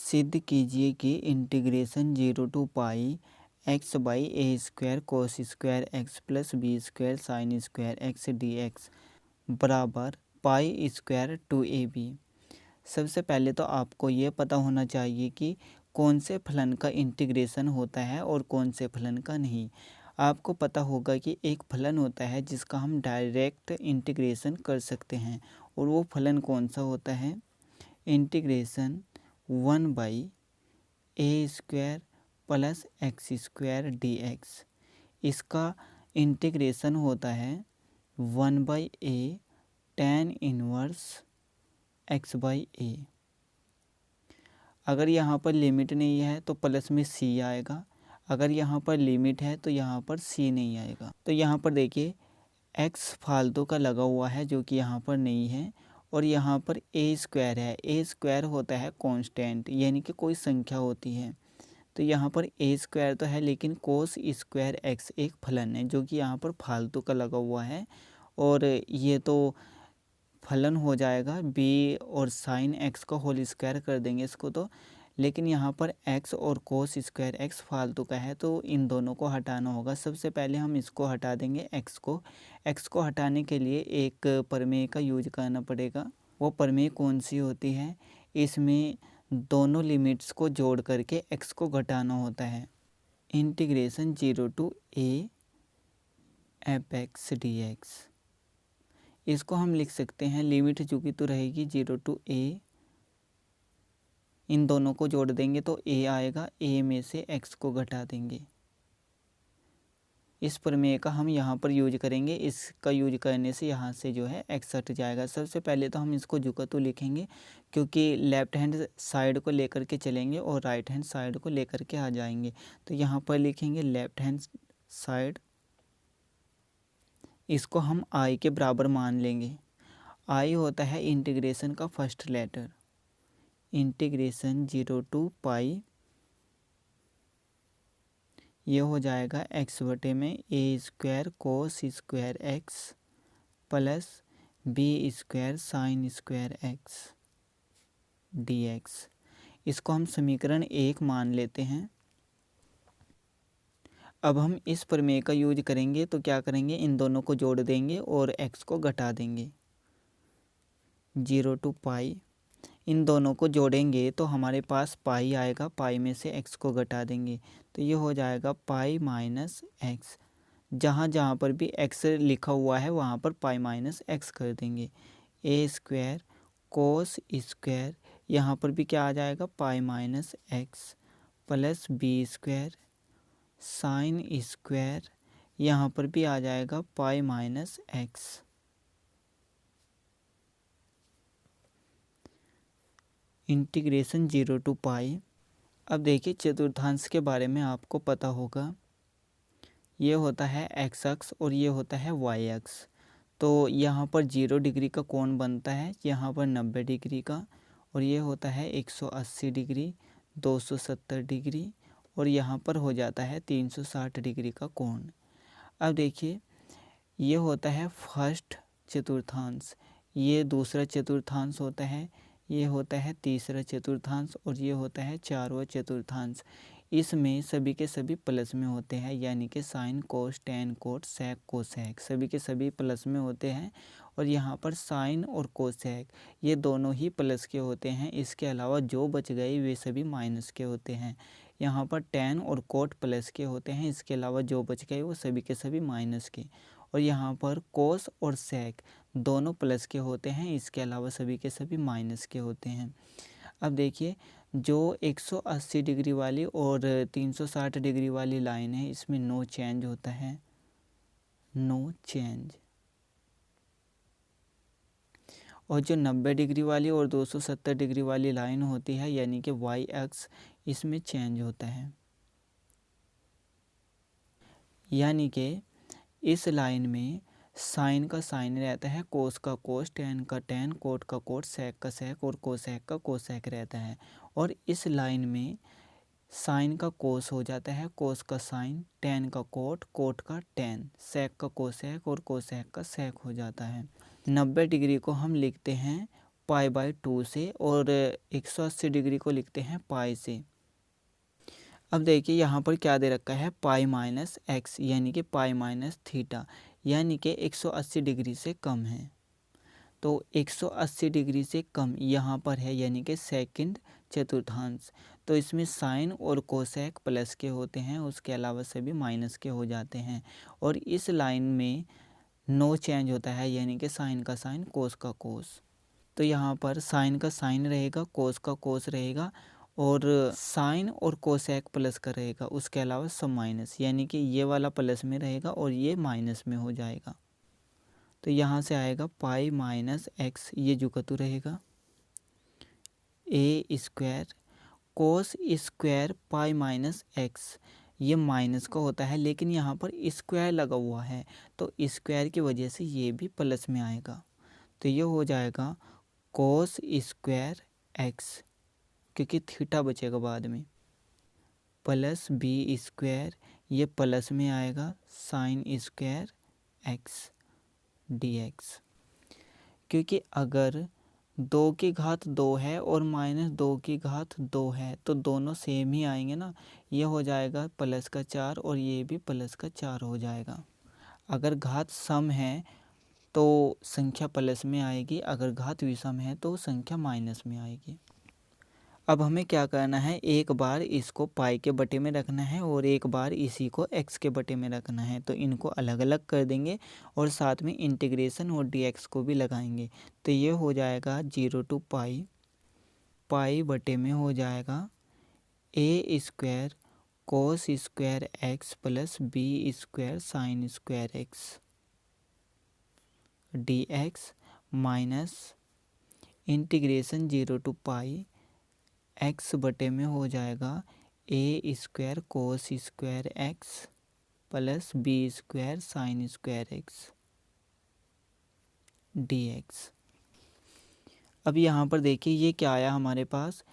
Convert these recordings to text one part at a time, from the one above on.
सिद्ध कीजिए कि integration 0 to π x/a² cos² x plus b² sin² x dx बराबर π² सबसे पहले तो आपको ये पता होना चाहिए कि कौन से फलन का इंटीग्रेशन होता है और कौन से फलन का नहीं। आपको पता होगा कि एक फलन होता है जिसका हम डायरेक्ट इंटीग्रेशन कर सकते हैं, और वो फलन कौन सा होता है, integration 1/a² plus x² dx। इसका इंटीग्रेशन होता है 1/a tan इनवर्स x/a। अगर यहाँ पर लिमिट नहीं है तो प्लस में c आएगा, अगर यहाँ पर लिमिट है तो यहाँ पर c नहीं आएगा। तो यहाँ पर देखिए x फालतू का लगा हुआ है जो कि यहाँ पर नहीं है, और यहाँ पर a² है। a² होता है कांस्टेंट, यानी कि कोई संख्या होती है। तो यहाँ पर a² तो है, लेकिन cos² x एक फलन है जो कि यहाँ पर फालतू का लगा हुआ है, और ये तो फलन हो जाएगा b और sin x का होल स्क्वायर कर देंगे इसको तो। लेकिन यहाँ पर x और cos² x फालतू का है, तो इन दोनों को हटाना होगा। सबसे पहले हम इसको हटा देंगे x को हटाने के लिए एक प्रमेय का यूज करना पड़ेगा। वो प्रमेय कौन सी होती है, इसमें दोनों लिमिट्स को जोड़ करके x को घटाना होता है। Integration 0 to a fx dx, इसको हम लिख सकते हैं, लिमिट चूँकि तो रहेगी 0 to a, इन दोनों को जोड़ देंगे तो a आएगा, a में से x को घटा देंगे। इस प्रमेय का हम यहाँ पर यूज करेंगे। इसका यूज करने से यहाँ से जो है x हट जाएगा। सबसे पहले तो हम इसको झुका तो लिखेंगे, क्योंकि लेफ्ट हैंड साइड को लेकर के चलेंगे और राइट हैंड साइड को लेकर के आ जाएंगे। तो यहाँ पर लिखेंगे लेफ्ट हैंड साइड, इसको हम i के बराबर मान लेंगे। i होता है इंटीग्रेशन का फर्स्ट लेटर। इंटीग्रेशन 0 to π, ये हो जाएगा x/में a² cos² x plus b² sin² x dx। इसको हम समीकरण 1 मान लेते हैं। अब हम इस प्रमेय का यूज करेंगे, तो क्या करेंगे, इन दोनों को जोड़ देंगे और x को घटा देंगे। 0 to π, इन दोनों को जोड़ेंगे तो हमारे पास पाई आएगा, पाई में से x को घटा देंगे तो ये हो जाएगा पाई माइनस एक्स। जहाँ जहाँ पर भी x लिखा हुआ है वहाँ पर पाई माइनस एक्स कर देंगे। a² cos², यहाँ पर भी क्या आ जाएगा, पाई minus x plus b² sin², यहाँ पर भी आ जाएगा पाई माइनस एक्स। Integration 0 to π। अब देखिए चतुर्थांश के बारे में आपको पता होगा, ये होता है x अक्ष और ये होता है y अक्ष। तो यहाँ पर 0 डिग्री का कोण बनता है, यहाँ पर 90 डिग्री का, और ये होता है 180 डिग्री, 270 डिग्री, और यहाँ पर हो जाता है 360 डिग्री का कोण। अब देखिए ये होता है फर्स्ट चतुर्थांश, ये दूसरा चतुर्थांश होता है, ये होता है तीसरा चतुर्थांश, और ये होता है चारवां चतुर्थांश। इसमें सभी के सभी प्लस में होते हैं, यानी कि sine cos tan cot sec cosec सभी के सभी प्लस में होते हैं। और यहाँ पर साइन और कोसेक ये दोनों ही प्लस के होते हैं। इसके अलावा जो बच गए वे सभी माइनस के होते हैं। यहाँ पर टेन और कोट प्लस के होते हैं, इसके अलावा जो बच गए वो सभी के सभी माइनस के। और यहाँ पर कोस और सेक दोनों प्लस के होते हैं, इसके अलावा सभी के सभी माइनस के होते हैं। अब देखिए जो 180 डिग्री वाली और 360 डिग्री वाली लाइन है, इसमें नो चेंज होता है, नो चेंज। और जो 90 डिग्री वाली और 270 डिग्री वाली लाइन होती है, यानी कि वाई अक्ष, इसमें चेंज होता है। यानी कि इस लाइन में साइन का साइन रहता है, कोस का कोस, टेन का टेन, कोट का कोट, सेक का सेक और कोसेक का कोसेक रहता है। और इस लाइन में साइन का कोस हो जाता है, कोस का साइन, टेन का कोट, कोट का टेन, सेक का कोसेक और कोसेक का सेक हो जाता है। 90 डिग्री को हम लिखते हैं π/2 से और 180 डिग्री को लिखते हैं पाई से। अब देखिए यहाँ पर क्या दे रखा है, पाई माइनस एक्स यानी कि पाई माइनस थीटा, यानी कि 180 डिग्री से कम है। तो 180 डिग्री से कम यहाँ पर है, यानी कि सेकंड चतुर्थांश। तो इसमें साइन और कोसेक प्लस के होते हैं, उसके अलावा सभी माइनस के हो जाते हैं। और इस लाइन में नो चेंज होता है, यानी कि साइन का साइन कोस का कोस। तो यहाँ पर साइन का साइन रहेगा, कोस का कोस रहेगा, और साइन और कोसेक प्लस का रहेगा, उसके अलावा सब माइनस, यानी कि ये वाला प्लस में रहेगा और ये माइनस में हो जाएगा। तो यहाँ से आएगा पाई माइनस एक्स, ये जुकतु रहेगा, A square cos square pi minus X, ये माइनस का होता है लेकिन यहाँ पर स्क्वायर लगा हुआ है, तो स्क्वायर की वजह से ये भी प्लस में आएगा। तो ये हो जाएगा कोस स्क्वायर एक्स, क्योंकि थीटा बचेगा बाद में, प्लस बी स्क्वायर, ये प्लस में आएगा, साइन स्क्वायर एक्स dx। क्योंकि अगर 2 की घात 2 है और माइनस 2 की घात 2 है तो दोनों सेम ही आएंगे ना, ये हो जाएगा प्लस का 4 और ये भी प्लस का 4 हो जाएगा। अगर घात सम है तो संख्या प्लस में आएगी, अगर घात विषम है तो संख्या माइनस में आएगी। अब हमें क्या करना है, एक बार इसको पाई के बटे में रखना है और एक बार इसी को एक्स के बटे में रखना है। तो इनको अलग अलग कर देंगे और साथ में इंटीग्रेशन और dx को भी लगाएंगे। तो ये हो जाएगा 0 to पाई, पाई बटे में हो जाएगा A square cos square X plus B square sine square X dx minus integration 0 to pi X बटे में हो जाएगा A square cos square X plus B square sine square X dx। अब यहाँ पर देखिए ये क्या आया हमारे पास,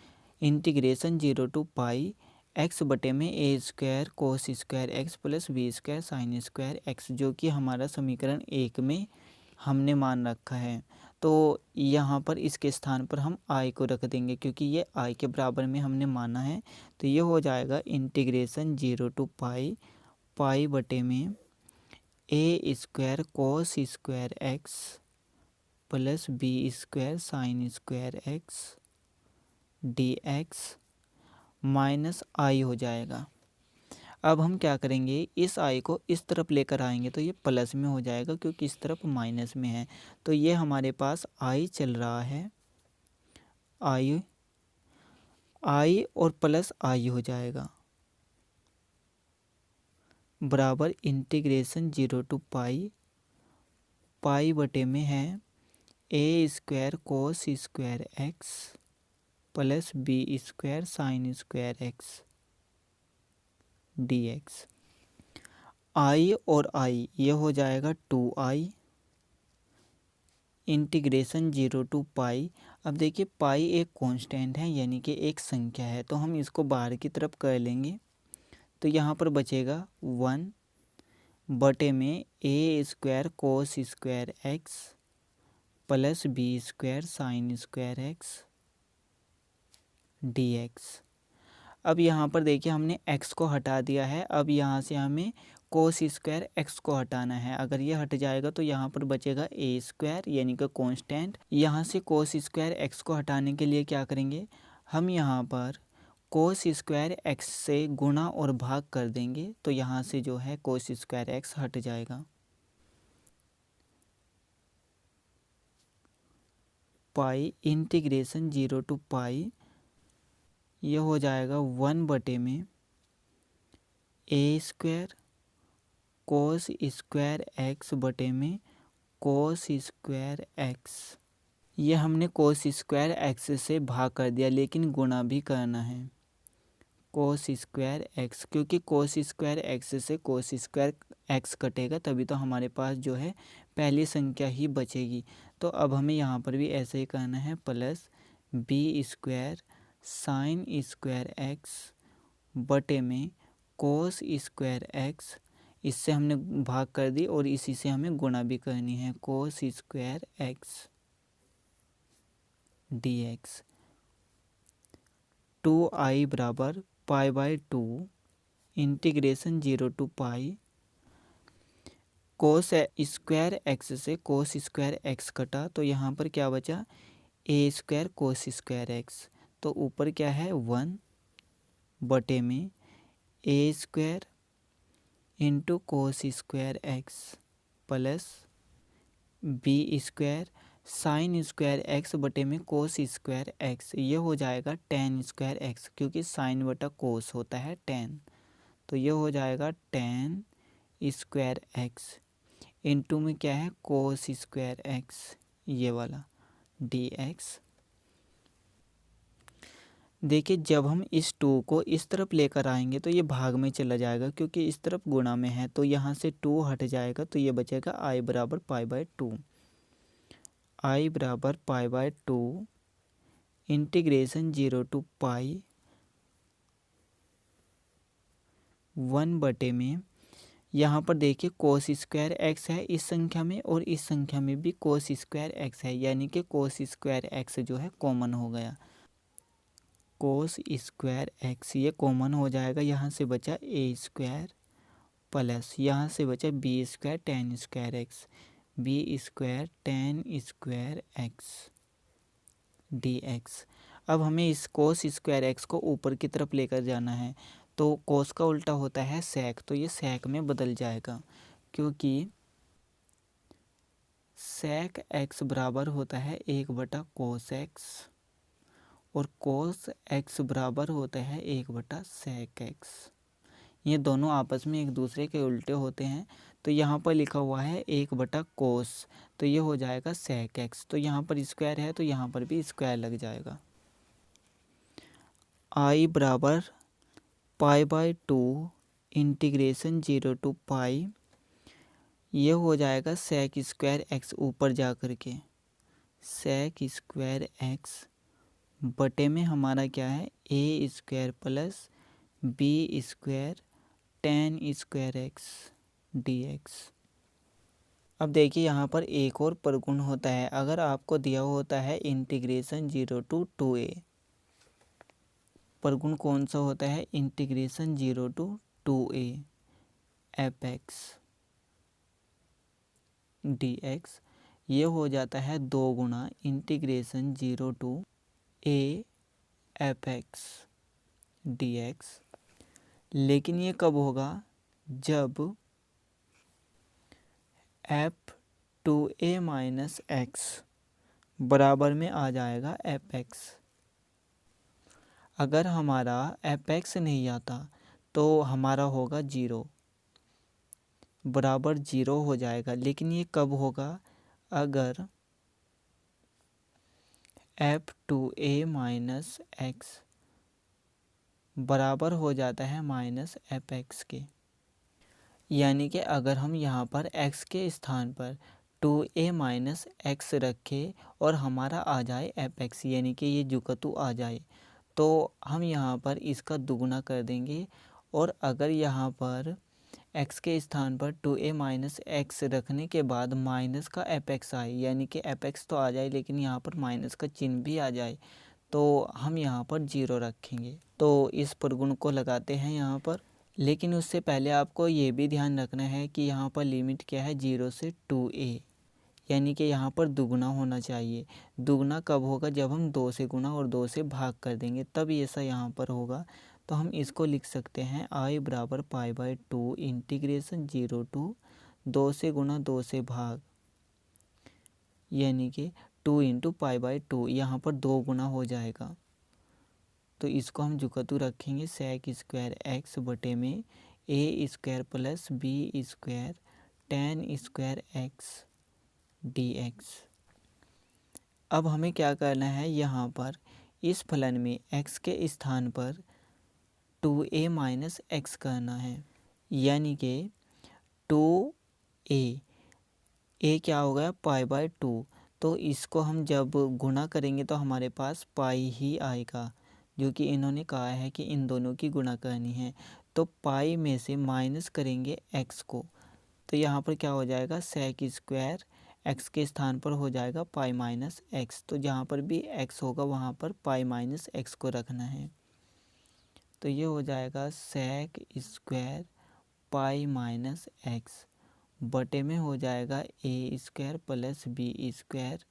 इंटीग्रेशन 0 to पाई एक्स बटे में A square cos square X plus B square sine square X, जो कि हमारा समीकरण 1 में हमने मान रखा है। तो यहाँ पर इसके स्थान पर हम आई को रख देंगे, क्योंकि ये आई के बराबर में हमने माना है। तो ये हो जाएगा इंटीग्रेशन 0 to पाई, पाई बटे में A square cos square X plus B square sine square X dx minus I हो जाएगा। अब हम क्या करेंगे, इस आई को इस तरफ लेकर आएंगे तो ये प्लस में हो जाएगा, क्योंकि इस तरफ माइनस में है। तो ये हमारे पास आई चल रहा है, आई और प्लस आई हो जाएगा, बराबर इंटीग्रेशन 0 to पाई, पाई बटे में है A square cos square X plus B square sine square X dx। I और आई ये हो जाएगा 2i, इंटीग्रेशन 0 to पाई। अब देखिए पाई एक कांस्टेंट है, यानी कि एक संख्या है, तो हम इसको बाहर की तरफ कर लेंगे। तो यहाँ पर बचेगा 1 बटे में A square cos square X plus B square sine square X dx। अब यहाँ पर देखिए हमने x को हटा दिया है, अब यहाँ से हमें कोस स्क्वायर एक्स को हटाना है। अगर ये हट जाएगा तो यहाँ पर बचेगा ए स्क्वायर, यानी कि कांस्टेंट। यहाँ से कोस स्क्वायर एक्स को हटाने के लिए क्या करेंगे, हम यहाँ पर कोस स्क्वायर एक्स से गुणा और भाग कर देंगे। तो यहाँ से जो है कोस स्क्वायर एक्स हट जाएगा, पाई इंटीग्रेशन 0 to पाई, ये हो जाएगा 1 बटे में A square cos square x बटे में कोस स्क्वायर एक्स। ये हमने कोस स्क्वायर एक्स से भाग कर दिया, लेकिन गुणा भी करना है, कोस स्क्वायर एक्स, क्योंकि कोस स्क्वायर एक्स से कोस स्क्वायर एक्स कटेगा, तभी तो हमारे पास जो है पहली संख्या ही बचेगी। तो अब हमें यहाँ पर भी ऐसे ही करना है, plus B square sine square x बटे में कोस स्क्वायर एक्स, इससे हमने भाग कर दी और इसी से हमें गुणा भी करनी है, कोस स्क्वायर एक्स dx। 2i बराबर pi by 2 integration 0 to pi cos square x से कोस स्क्वायर एक्स कटा, तो यहाँ पर क्या बचा, A square cos square X. तो ऊपर क्या है 1 बटे में A square into cos square X plus B square sine square x बटे में कोस स्क्वायर एक्स। ये हो जाएगा टेन स्क्वायर एक्स, क्योंकि साइन बटा कोस होता है टेन। तो ये हो जाएगा टेन स्क्वायर एक्स इंटू में क्या है कोस स्क्वायर एक्स, ये वाला डी एक्स। देखिए जब हम इस 2 को इस तरफ लेकर आएंगे तो ये भाग में चला जाएगा, क्योंकि इस तरफ गुणा में है, तो यहाँ से 2 हट जाएगा, तो ये बचेगा आई बराबर पाई बाई 2। आई बराबर पाई बाई 2 इंटीग्रेशन 0 टू पाई 1 बटे में, यहाँ पर देखिए कोस स्क्वायर एक्स है इस संख्या में और इस संख्या में भी कोस स्क्वायर एक्स है, यानी कि कोस स्क्वायर एक्स जो है कॉमन हो गया। कोस स्क्वायर एक्स ये कॉमन हो जाएगा, यहाँ से बचा ए स्क्वायर प्लस यहाँ से बचा b square tan square x, b square tan square x D x. अब हमें इस कोस स्क्वायर एक्स को ऊपर की तरफ लेकर जाना है, तो कोस का उल्टा होता है सेक, तो ये सेक में बदल जाएगा, क्योंकि सेक एक्स बराबर होता है 1 बटा कोस एक्स और कोस एक्स बराबर होता है 1 बटा सेक एक्स। ये दोनों आपस में एक दूसरे के उल्टे होते हैं। तो यहाँ पर लिखा हुआ है 1 बटा कोस, तो ये हो जाएगा सेक एक्स। तो यहाँ पर स्क्वायर है तो यहाँ पर भी स्क्वायर लग जाएगा। आई बराबर पाई बाई 2 इंटीग्रेशन 0 टू पाई, ये हो जाएगा सेक स्क्वायर एक्स ऊपर जा कर के सेक स्क्वायर एक्स बटे में हमारा क्या है A square plus B square tan square x D x. अब देखिए यहाँ पर एक और परगुण होता है। अगर आपको दिया होता है इंटीग्रेशन 0 टू 2a, परगुण कौन सा होता है, integration 0 to 2a F X D x, ये हो जाता है 2 गुना integration 0 to A F X D X. लेकिन ये कब होगा, जब F two A minus X बराबर में आ जाएगा एफ एक्स। अगर हमारा एफ एक्स नहीं आता तो हमारा होगा 0 बराबर 0 हो जाएगा। लेकिन ये कब होगा, अगर F two A minus X बराबर हो जाता है माइनस एफ एक्स के, यानी कि अगर हम यहाँ पर x के स्थान पर 2a माइनस एक्स रखें और हमारा आ जाए एफ एक्स, यानी कि ये जुकतु आ जाए, तो हम यहाँ पर इसका दुगुना कर देंगे। और अगर यहाँ पर x के स्थान पर 2a माइनस एक्स रखने के बाद माइनस का एफ एक्स आए, यानी कि एफ एक्स तो आ जाए लेकिन यहाँ पर माइनस का चिन्ह भी आ जाए, तो हम यहाँ पर 0 रखेंगे। तो इस परगुण को लगाते हैं यहाँ पर। लेकिन उससे पहले आपको ये भी ध्यान रखना है कि यहाँ पर लिमिट क्या है 0 से 2a, यानी कि यहाँ पर दुगुना होना चाहिए। दुगुना कब होगा, जब हम 2 से गुना और 2 से भाग कर देंगे, तब ऐसा यहाँ पर होगा। तो हम इसको लिख सकते हैं आई बराबर पाई बाई 2 इंटीग्रेशन 0 टू 2 से गुना 2 से भाग, यानी कि 2 इंटू पाई बाई 2, यहाँ पर 2 गुना हो जाएगा। तो इसको हम जुकतु रखेंगे सेक स्क्वायर एक्स बटे में A square plus B square tan square x D x. अब हमें क्या करना है, यहाँ पर इस फलन में x के स्थान पर 2a माइनस एक्स करना है, यानी कि 2a, a क्या हो गया पाई बाई 2। तो इसको हम जब गुणा करेंगे तो हमारे पास पाई ही आएगा, जो कि इन्होंने कहा है कि इन दोनों की गुणा करनी है। तो पाई में से माइनस करेंगे x को, तो यहाँ पर क्या हो जाएगा सेक स्क्वायर एक्स के स्थान पर हो जाएगा पाई माइनस एक्स। तो जहाँ पर भी एक्स होगा वहाँ पर पाई माइनस एक्स को रखना है। तो ये हो जाएगा sec square pi minus X बटे में हो जाएगा A square plus B square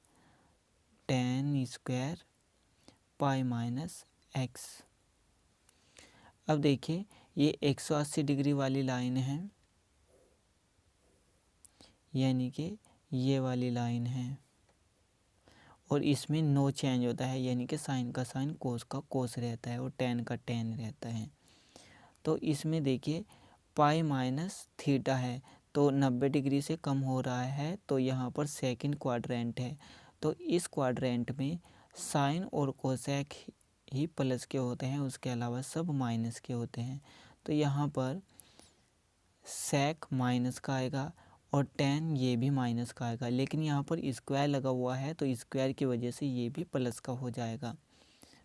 tan square pi minus X. अब देखिए ये 180 डिग्री वाली लाइन है, यानी कि ये वाली लाइन है, और इसमें नो चेंज होता है, यानी कि साइन का साइन कोस का कोस रहता है और टेन का टेन रहता है। तो इसमें देखिए पाई माइनस थीटा है तो 90 डिग्री से कम हो रहा है, तो यहाँ पर सेकंड क्वाड्रेंट है। तो इस क्वाड्रेंट में साइन और कोसेक ही प्लस के होते हैं, उसके अलावा सब माइनस के होते हैं। तो यहाँ पर सेक माइनस का आएगा और टेन ये भी माइनस का आएगा, लेकिन यहाँ पर स्क्वायर लगा हुआ है तो स्क्वायर की वजह से ये भी प्लस का हो जाएगा।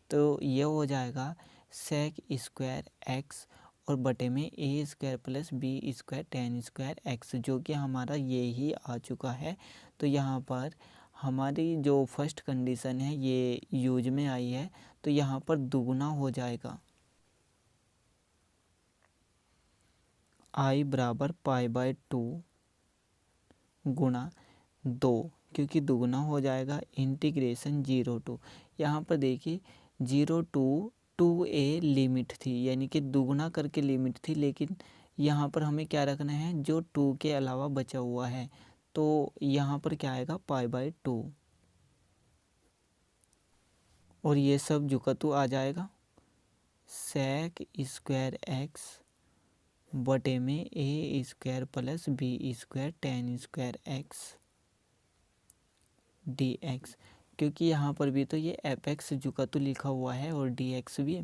तो ये हो जाएगा सेक स्क्वायर एक्स और बटे में A square plus B square tan square X, जो कि हमारा ये ही आ चुका है। तो यहाँ पर हमारी जो फर्स्ट कंडीशन है ये यूज में आई है, तो यहाँ पर दुगुना हो जाएगा आई बराबर पाई बाय 2 गुणा 2, क्योंकि दुगुना हो जाएगा इंटीग्रेशन 0 टू, यहाँ पर देखिए 0 टू 2a लिमिट थी, यानी कि दुगुना करके लिमिट थी, लेकिन यहाँ पर हमें क्या रखना है जो 2 के अलावा बचा हुआ है। तो यहाँ पर क्या आएगा पाई बाय 2, और ये सब जुकतु आ जाएगा सेक स्क्वायर एक्स बटे में A square plus B square tan square x D X, क्योंकि यहाँ पर भी तो ये एफ एक्स जुकतु लिखा हुआ है और डी एक्स भी।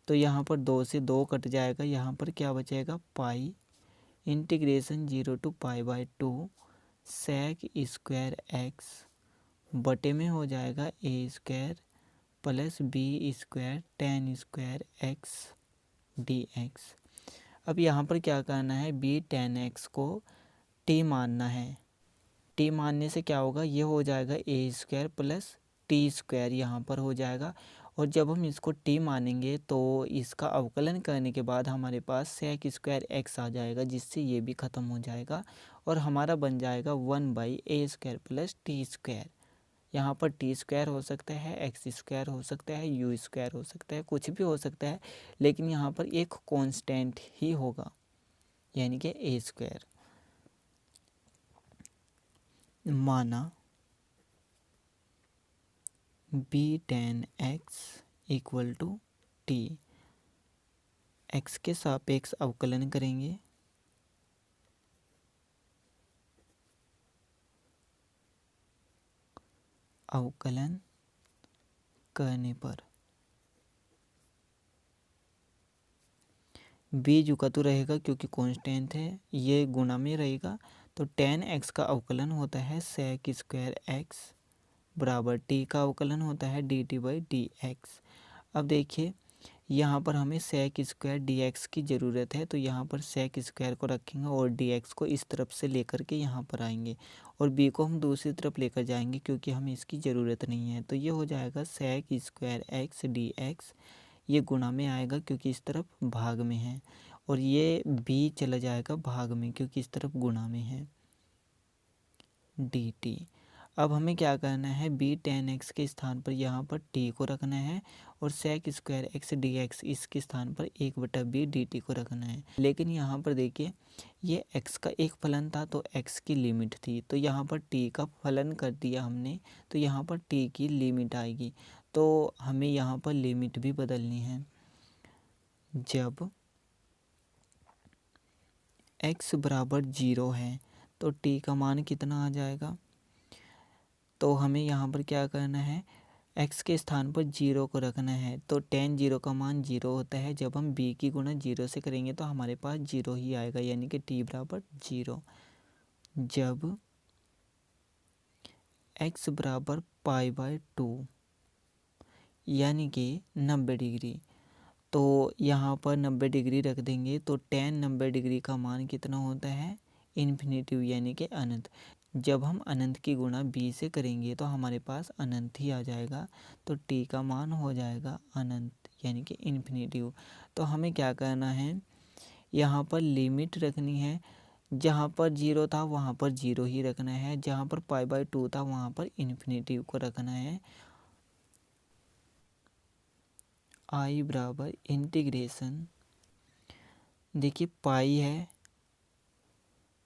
तो यहाँ पर 2 से 2 कट जाएगा, यहाँ पर क्या बचेगा pi integration 0 to pi by 2 sec square x बटे में हो जाएगा A square plus B square tan square x D x. अब यहाँ पर क्या करना है, बी टेन एक्स को टी मानना है। टी मानने से क्या होगा, ये हो जाएगा A square plus T square यहाँ पर हो जाएगा, और जब हम इसको टी मानेंगे तो इसका अवकलन करने के बाद हमारे पास सेक स्क्वायर एक्स आ जाएगा, जिससे ये भी ख़त्म हो जाएगा और हमारा बन जाएगा 1/a square plus T square. यहाँ पर टी स्क्वायर हो सकता है, एक्स स्क्वायर हो सकता है, यू स्क्वायर हो सकता है, कुछ भी हो सकता है, लेकिन यहाँ पर एक कांस्टेंट ही होगा, यानी कि ए स्क्वायर। माना b tan x equal to t, x के सापेक्ष अवकलन करेंगे, अवकलन करने पर बी जुकतु रहेगा क्योंकि कांस्टेंट है, ये गुणा में रहेगा, तो टेन एक्स का अवकलन होता है सेक स्क्वायर एक्स बराबर टी का अवकलन होता है D T by D x. अब देखिए यहाँ पर हमें सेक स्क्वायर डी एक्स की ज़रूरत है, तो यहाँ पर सेक स्क्वायर को रखेंगे और डी एक्स को इस तरफ से लेकर के यहाँ पर आएंगे, और बी को हम दूसरी तरफ लेकर जाएंगे क्योंकि हमें इसकी ज़रूरत नहीं है। तो ये हो जाएगा sec square x D x, ये गुणा में आएगा क्योंकि इस तरफ भाग में है, और ये बी चला जाएगा भाग में क्योंकि इस तरफ गुणा में है डी टी। अब हमें क्या करना है, बी टेन एक्स के स्थान पर यहाँ पर टी को रखना है, और sec square x D x इसके स्थान पर 1/b डी टी को रखना है। लेकिन यहाँ पर देखिए ये एक्स का एक फलन था तो एक्स की लिमिट थी, तो यहाँ पर टी का फलन कर दिया हमने, तो यहाँ पर टी की लिमिट आएगी। तो हमें यहाँ पर लिमिट भी बदलनी है। जब x बराबर 0 है तो टी का मान कितना आ जाएगा, तो हमें यहाँ पर क्या करना है, x के स्थान पर 0 को रखना है। तो टेन 0 का मान 0 होता है, जब हम b की गुणा 0 से करेंगे तो हमारे पास 0 ही आएगा, यानी कि t बराबर 0। जब x बराबर पाई बाय 2 यानी कि 90 डिग्री, तो यहाँ पर 90 डिग्री रख देंगे, तो टेन 90 डिग्री का मान कितना होता है, इन्फिनिटिव यानी कि अनंत। जब हम अनंत की गुणा b से करेंगे तो हमारे पास अनंत ही आ जाएगा, तो t का मान हो जाएगा अनंत यानी कि इन्फिनिटिव। तो हमें क्या करना है, यहाँ पर लिमिट रखनी है, जहाँ पर 0 था वहाँ पर 0 ही रखना है, जहाँ पर π/2 था वहाँ पर इन्फिनिटिव को रखना है। i बराबर इंटीग्रेशन, देखिए पाई है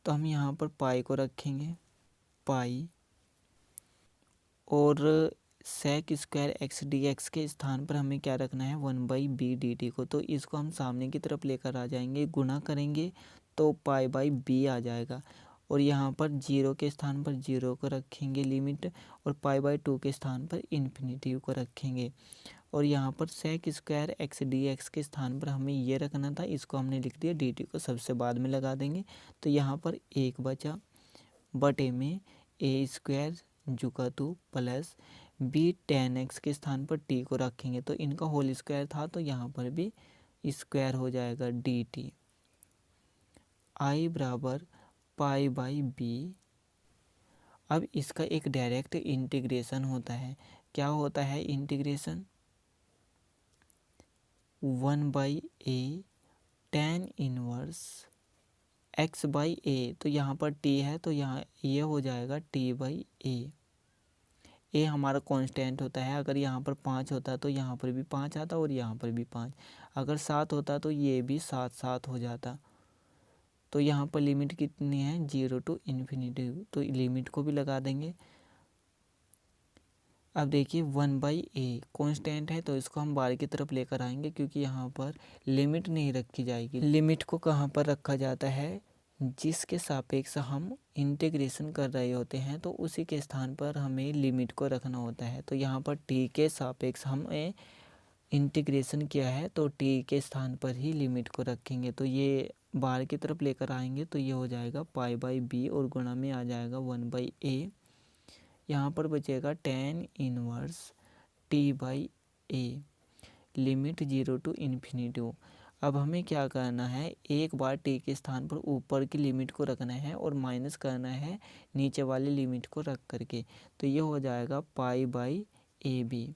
तो हम यहाँ पर पाई को रखेंगे, पाई, और sec square x D x के स्थान पर हमें क्या रखना है, 1/b/dt को। तो इसको हम सामने की तरफ लेकर आ जाएंगे, गुणा करेंगे तो π/b आ जाएगा, और यहाँ पर 0 के स्थान पर 0 को रखेंगे लिमिट, और π/2 के स्थान पर इन्फिनिटिव को रखेंगे। और यहाँ पर sec square x D x के स्थान पर हमें ये रखना था, इसको हमने लिख दिया, dt को सबसे बाद में लगा देंगे। तो यहाँ पर 1 बचा, बटे में a स्क्वायर जुका 2 प्लस b tan x के स्थान पर t को रखेंगे, तो इनका होल स्क्वायर था तो यहाँ पर भी स्क्वायर हो जाएगा dt। i बराबर π/b। अब इसका एक डायरेक्ट इंटीग्रेशन होता है, क्या होता है integration, 1/a tan inverse x/a, तो यहाँ पर t है तो यहाँ ये हो जाएगा t/a। ए हमारा कांस्टेंट होता है, अगर यहाँ पर 5 होता तो यहाँ पर भी 5 आता और यहाँ पर भी 5, अगर 7 होता तो ये भी 7 हो जाता। तो यहाँ पर लिमिट कितनी है, 0 टू इन्फिनिटी, तो लिमिट को भी लगा देंगे। अब देखिए 1/a कांस्टेंट है तो इसको हम बाहर की तरफ लेकर आएंगे, क्योंकि यहाँ पर लिमिट नहीं रखी जाएगी। लिमिट को कहाँ पर रखा जाता है, जिसके सापेक्ष हम इंटीग्रेशन कर रहे होते हैं तो उसी के स्थान पर हमें लिमिट को रखना होता है। तो यहाँ पर t के सापेक्ष हमें इंटीग्रेशन किया है तो t के स्थान पर ही लिमिट को रखेंगे, तो ये बाहर की तरफ लेकर आएंगे तो ये हो जाएगा π/b और गुणा में आ जाएगा 1/a। यहाँ पर बचेगा tan inverse t/a, limit 0 to infinity. अब हमें क्या करना है, एक बार t के स्थान पर ऊपर की लिमिट को रखना है और माइनस करना है नीचे वाली लिमिट को रख करके, तो ये हो जाएगा π/ab।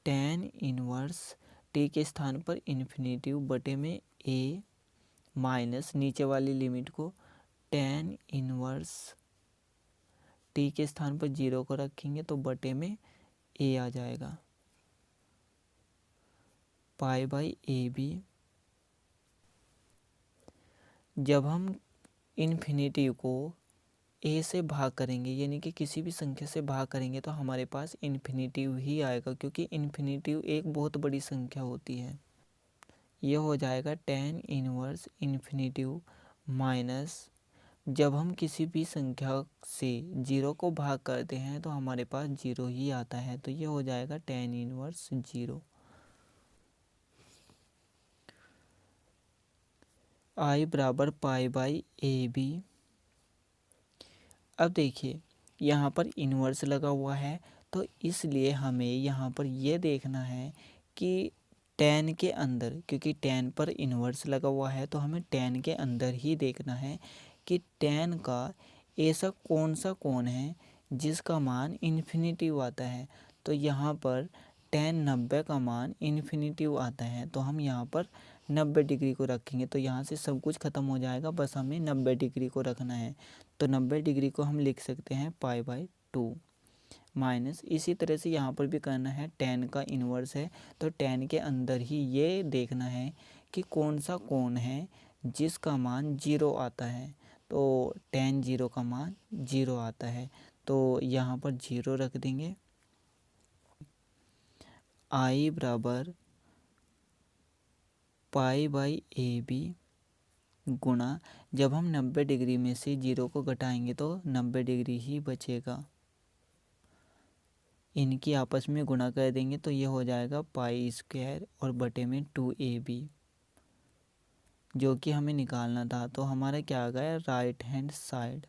tan इनवर्स t के स्थान पर इन्फिनिटिव बटे में a माइनस नीचे वाली लिमिट को tan इनवर्स t के स्थान पर 0 को रखेंगे तो बटे में a आ जाएगा, π/ab। जब हम इन्फिनिटिव को a से भाग करेंगे यानी कि किसी भी संख्या से भाग करेंगे तो हमारे पास इन्फिनिटिव ही आएगा, क्योंकि इन्फिनिटिव एक बहुत बड़ी संख्या होती है। ये हो जाएगा tan इनवर्स इन्फिनिटिव माइनस, जब हम किसी भी संख्या से 0 को भाग करते हैं तो हमारे पास 0 ही आता है, तो ये हो जाएगा tan इनवर्स 0। i बराबर π/ab। अब देखिए यहाँ पर इन्वर्स लगा हुआ है तो इसलिए हमें यहाँ पर ये देखना है कि tan के अंदर, क्योंकि tan पर इन्वर्स लगा हुआ है तो हमें tan के अंदर ही देखना है कि tan का ऐसा कौन सा कोण है जिसका मान इन्फिनिटिव आता है। तो यहाँ पर tan 90 का मान इन्फिनिटिव आता है, तो हम यहाँ पर 90 डिग्री को रखेंगे, तो यहाँ से सब कुछ ख़त्म हो जाएगा, बस हमें 90 डिग्री को रखना है। तो 90 डिग्री को हम लिख सकते हैं π/2 माइनस, इसी तरह से यहाँ पर भी करना है, tan का इन्वर्स है तो tan के अंदर ही ये देखना है कि कौन सा कोण है जिसका मान 0 आता है, तो tan 0 का मान 0 आता है, तो यहाँ पर 0 रख देंगे। i बराबर π/ab गुणा, जब हम 90 डिग्री में से 0 को घटाएंगे तो 90 डिग्री ही बचेगा, इनकी आपस में गुणा कर देंगे तो ये हो जाएगा π² और बटे में 2ab, जो कि हमें निकालना था। तो हमारा क्या आ गया, राइट हैंड साइड।